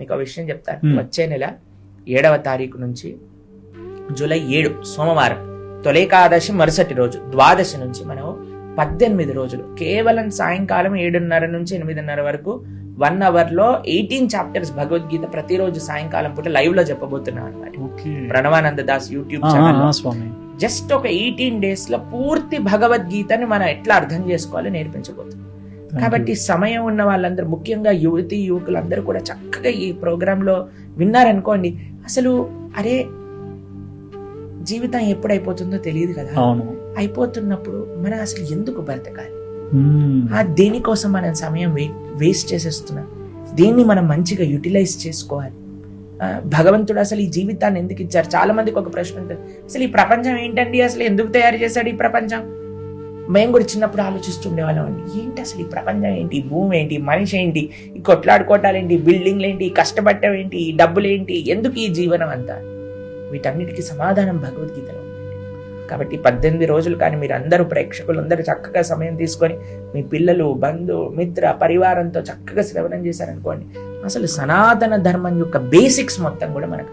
మీకు ఆ విషయం చెప్తాను. వచ్చే నెల 7వ తారీఖు నుంచి జూలై 7 సోమవారం తొలేకాదశి మరుసటి రోజు ద్వాదశి నుంచి మనం 18 రోజులు కేవలం సాయంకాలం 7:30 నుంచి 8:30 వరకు 1 అవర్ లో 18 చాప్టర్స్ భగవద్గీత ప్రతిరోజు సాయంకాలం పూట లైవ్ లో చెప్పబోతున్నాం అనమాట. Pranavananda Das YouTube channel just ఒక 18 days లో పూర్తి భగవద్గీతని మనం ఎట్లా అర్థం చేసుకోవాలో నేర్పించబోతున్నాం. కాబట్టి సమయం ఉన్న వాళ్ళందరూ, ముఖ్యంగా యువకులందరూ కూడా చక్కగా ఈ ప్రోగ్రామ్ లో విన్నారనుకోండి, అసలు అరే జీవితం ఎప్పుడైపోతుందో తెలియదు కదా, అయిపోతున్నప్పుడు మనం అసలు ఎందుకు బ్రతకాలి, దేనికోసం మనం సమయం వేస్ట్ చేసేస్తున్నాం, దీన్ని మనం మంచిగా యూటిలైజ్ చేసుకోవాలి. భగవంతుడు అసలు ఈ జీవితాన్ని ఎందుకు ఇచ్చారు? చాలా మందికి ఒక ప్రశ్న ఉంటుంది, అసలు ఈ ప్రపంచం ఏంటండి, అసలు ఎందుకు తయారు చేశాడు ఈ ప్రపంచం? మేము కూడా చిన్నప్పుడు ఆలోచిస్తుండేవాళ్ళం అండి, ఏంటి అసలు ఈ ప్రపంచం ఏంటి, భూమి ఏంటి, మనిషి ఏంటి, ఈ కొట్లాడుకోవటాలేంటి, బిల్డింగ్లు ఏంటి, కష్టపడటం ఏంటి, ఈ డబ్బులు ఏంటి, ఎందుకు ఈ జీవనం అంతా? వీటన్నిటికీ సమాధానం భగవద్గీతలో ఉంది. కాబట్టి 18 రోజులు కానీ మీరు అందరూ ప్రేక్షకులందరూ చక్కగా సమయం తీసుకొని మీ పిల్లలు, బంధు, మిత్ర, పరివారంతో చక్కగా శ్రవణం చేశారనుకోండి, అసలు సనాతన ధర్మం యొక్క బేసిక్స్ మొత్తం కూడా మనకు